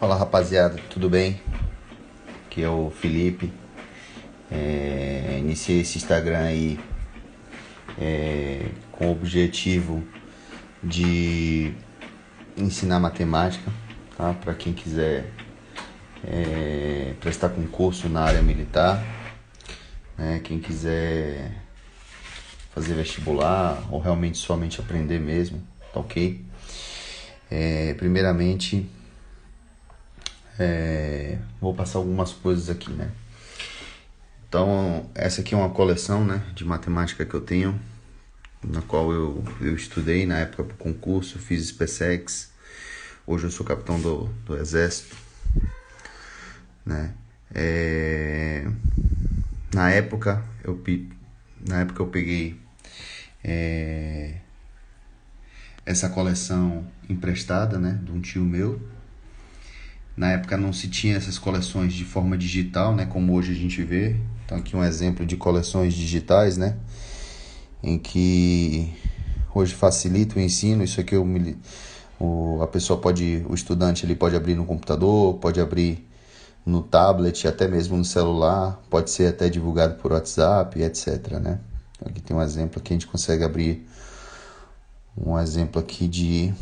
Fala rapaziada, tudo bem? Aqui é o Felipe. Iniciei esse Instagram aí com o objetivo de ensinar matemática, tá? Para quem quiser prestar concurso na área militar, né? Quem quiser fazer vestibular ou realmente somente aprender mesmo, tá ok? Primeiramente, vou passar algumas coisas aqui, né? Então, essa aqui é uma coleção, né, de matemática que eu tenho, na qual eu estudei na época para o concurso, fiz SpaceX. Hoje eu sou capitão do Exército, né? Na época eu peguei essa coleção emprestada, né, de um tio meu. Na época não se tinha essas coleções de forma digital, né, como hoje a gente vê. Então aqui um exemplo de coleções digitais, né, em que hoje facilita o ensino. Isso aqui a pessoa pode, o estudante ele pode abrir no computador, pode abrir no tablet, até mesmo no celular, pode ser até divulgado por WhatsApp, etc, né? Aqui tem um exemplo aqui, a gente consegue abrir um exemplo aqui de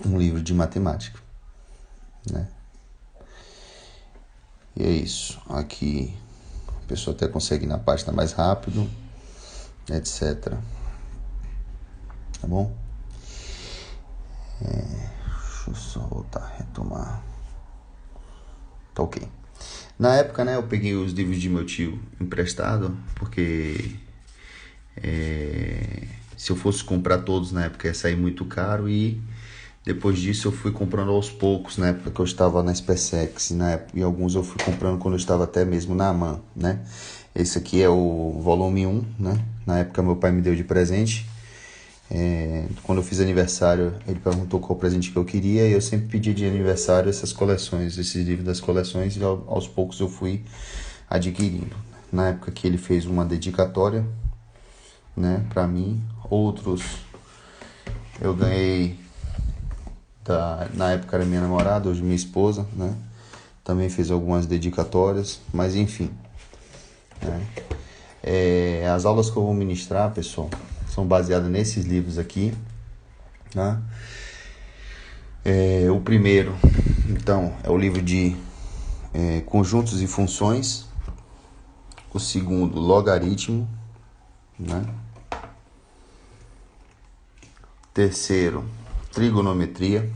um livro de matemática, né? E é isso. Aqui a pessoa até consegue ir na página mais rápido, etc. Tá bom? Deixa eu só voltar a retomar. Tá ok. Na época, né, eu peguei os livros de meu tio emprestado, porque se eu fosse comprar todos na época ia sair muito caro, e depois disso eu fui comprando aos poucos, na época que eu estava na SpaceX, e alguns eu fui comprando quando eu estava até mesmo na AMAN, né? Esse aqui é o volume 1, né? Na época meu pai me deu de presente. Quando eu fiz aniversário, ele perguntou qual presente que eu queria, e eu sempre pedi de aniversário essas coleções, esses livros das coleções, e aos poucos eu fui adquirindo. Na época que ele fez uma dedicatória, né, para mim. Outros eu ganhei na época era minha namorada, hoje minha esposa, né? Também fez algumas dedicatórias, mas enfim, né? As aulas que eu vou ministrar, pessoal, são baseadas nesses livros aqui, né? O primeiro, então, é o livro de conjuntos e funções. O segundo, logaritmo, né? Terceiro, trigonometria.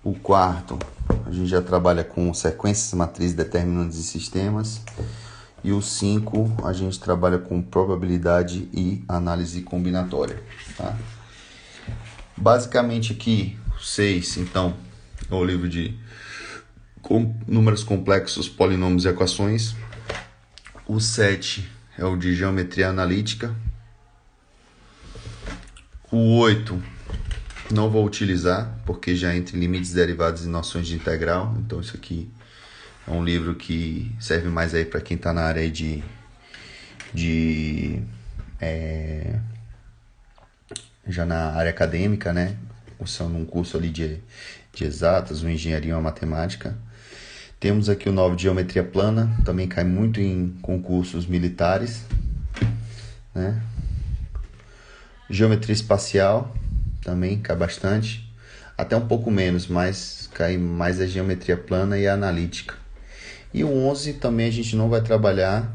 O quarto, a gente já trabalha com sequências, matrizes, determinantes e sistemas. E o 5, a gente trabalha com probabilidade e análise combinatória, tá? Basicamente aqui, o 6, então, é o livro de números complexos, polinômios e equações. O 7 é o de geometria analítica. O 8 não vou utilizar, porque já entra em limites, derivados e noções de integral. Então isso aqui é um livro que serve mais aí para quem está na área aí já na área acadêmica, né? Cursando um curso ali de exatas, ou engenharia ou matemática. Temos aqui o 9 de geometria plana, também cai muito em concursos militares, né? Geometria espacial também cai bastante, até um pouco menos, mas cai mais a geometria plana e a analítica. E o 11 também a gente não vai trabalhar,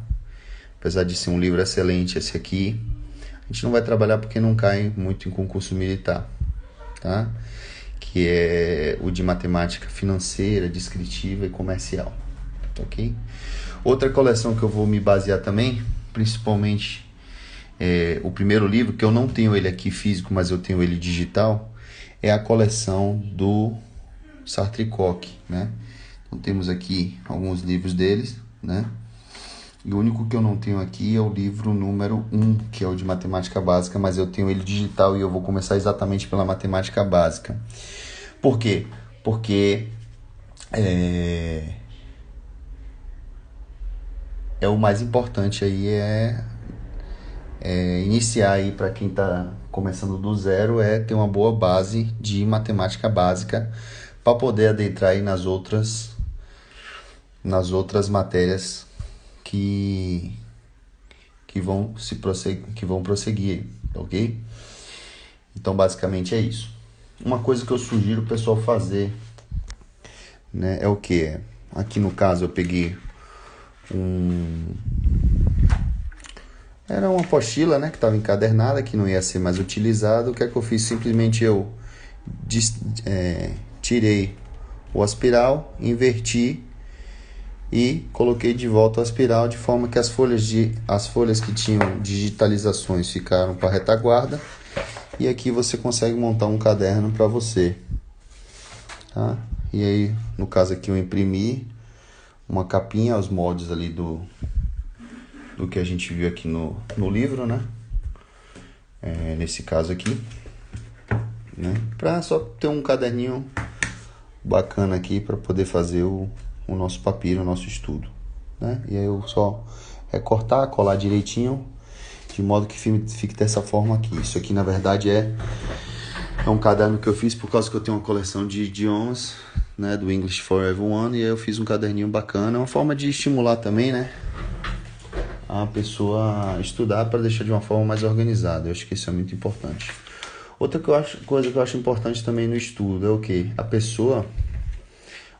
apesar de ser um livro excelente esse aqui, a gente não vai trabalhar porque não cai muito em concurso militar, tá? Que é o de matemática financeira, descritiva e comercial, ok? Outra coleção que eu vou me basear também, principalmente o primeiro livro, que eu não tenho ele aqui físico, mas eu tenho ele digital, é a coleção do Sartre-Koch, né? Então temos aqui alguns livros deles, né? E o único que eu não tenho aqui é o livro número 1, que é o de matemática básica, mas eu tenho ele digital e eu vou começar exatamente pela matemática básica. Por quê? Porque o mais importante aí iniciar aí para quem está começando do zero é ter uma boa base de matemática básica para poder adentrar aí nas outras matérias que vão prosseguir, ok? Então basicamente é isso. Uma coisa que eu sugiro o pessoal fazer, né, é o que? Aqui no caso eu peguei era uma apostila, né, que estava encadernada, que não ia ser mais utilizada. O que é que eu fiz? Simplesmente eu tirei o aspiral, inverti e coloquei de volta o aspiral, de forma que as folhas que tinham digitalizações ficaram para a retaguarda. E aqui você consegue montar um caderno para você, tá? E aí, no caso aqui, eu imprimi uma capinha aos moldes ali do que a gente viu aqui no livro, né? Nesse caso aqui, né? Para só ter um caderninho bacana aqui para poder fazer o nosso papiro, o nosso estudo, né? E aí eu só recortar, colar direitinho, de modo que fique dessa forma aqui. Isso aqui, na verdade, é um caderno que eu fiz por causa que eu tenho uma coleção de idiomas, né, do English for Everyone, e aí eu fiz um caderninho bacana. É uma forma de estimular também, né, a pessoa a estudar para deixar de uma forma mais organizada. Eu acho que isso é muito importante. Outra coisa que eu acho importante também no estudo é o quê? A pessoa,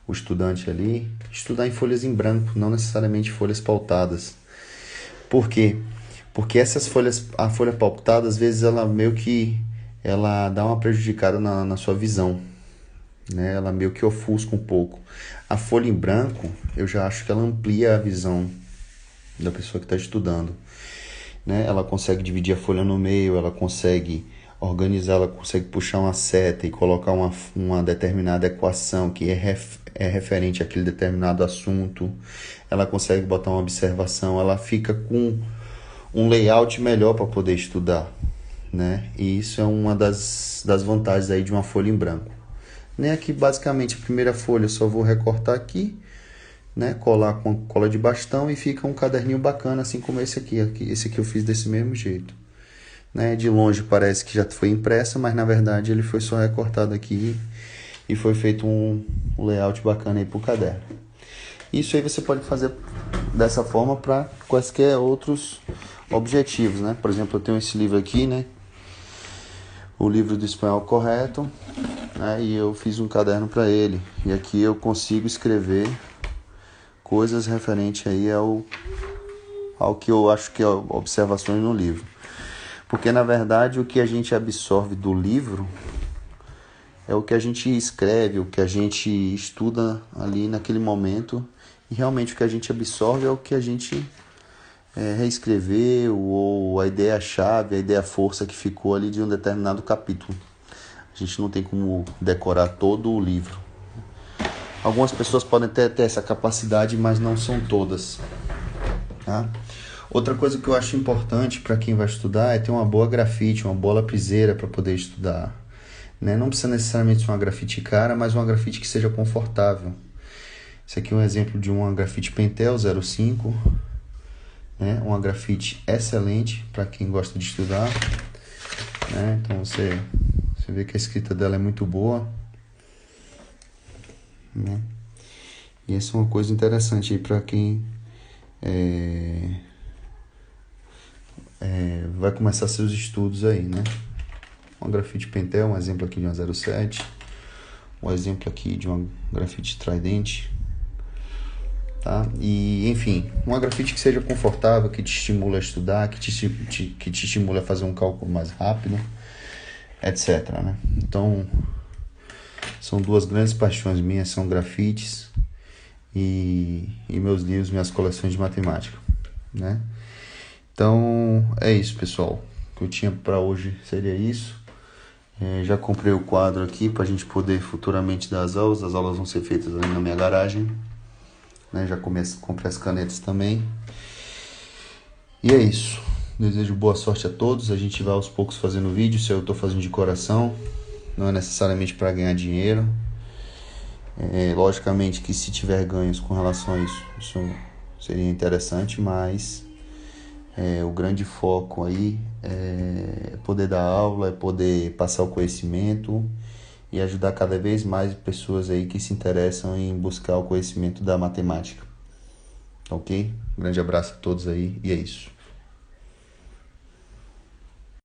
o estudante ali, estudar em folhas em branco, não necessariamente folhas pautadas. Por quê? Porque a folha pautada, às vezes, ela meio que dá uma prejudicada na sua visão, né? Ela meio que ofusca um pouco. A folha em branco, eu já acho que ela amplia a visão da pessoa que está estudando, né? Ela consegue dividir a folha no meio, ela consegue organizar, ela consegue puxar uma seta e colocar uma determinada equação que é referente àquele determinado assunto. Ela consegue botar uma observação, ela fica com um layout melhor para poder estudar, né? E isso é uma das vantagens aí de uma folha em branco. Né? Aqui basicamente a primeira folha eu só vou recortar aqui, né? Colar com cola de bastão e fica um caderninho bacana, assim como esse aqui. Esse aqui eu fiz desse mesmo jeito, né? De longe parece que já foi impressa, mas na verdade ele foi só recortado aqui e foi feito um layout bacana aí pro caderno. Isso aí você pode fazer dessa forma para quaisquer outros objetivos, né? Por exemplo, eu tenho esse livro aqui, né? O livro do espanhol correto, né? E eu fiz um caderno para ele. E aqui eu consigo escrever coisas referentes aí ao que eu acho que é observações no livro. Porque, na verdade, o que a gente absorve do livro é o que a gente escreve, o que a gente estuda ali naquele momento. E realmente o que a gente absorve é o que a gente reescreveu, ou a ideia-chave, a ideia-força que ficou ali de um determinado capítulo. A gente não tem como decorar todo o livro. Algumas pessoas podem ter essa capacidade, mas não são todas, tá? Outra coisa que eu acho importante para quem vai estudar é ter uma boa grafite, uma boa lapiseira para poder estudar, né? Não precisa necessariamente ser uma grafite cara, mas uma grafite que seja confortável. Esse aqui é um exemplo de uma grafite Pentel 05, né? Uma grafite excelente para quem gosta de estudar, né? Então você vê que a escrita dela é muito boa, né? E essa é uma coisa interessante aí para quem vai começar seus estudos aí, né? Uma grafite Pentel, um exemplo aqui de uma 07, um exemplo aqui de uma grafite Trident, tá? E enfim, uma grafite que seja confortável, que te estimula a estudar, que te estimula a fazer um cálculo mais rápido, etc, né? Então, são duas grandes paixões minhas, são grafites e meus livros, minhas coleções de matemática, né? Então, é isso, pessoal. O que eu tinha para hoje seria isso. Já comprei o quadro aqui para a gente poder futuramente dar as aulas. As aulas vão ser feitas ali na minha garagem, né? Já comprei as canetas também. E é isso. Desejo boa sorte a todos. A gente vai aos poucos fazendo vídeo. Isso eu estou fazendo de coração. Não é necessariamente para ganhar dinheiro. Logicamente que se tiver ganhos com relação a isso seria interessante, mas O grande foco aí é poder dar aula, é poder passar o conhecimento e ajudar cada vez mais pessoas aí que se interessam em buscar o conhecimento da matemática. Ok? Um grande abraço a todos aí e é isso.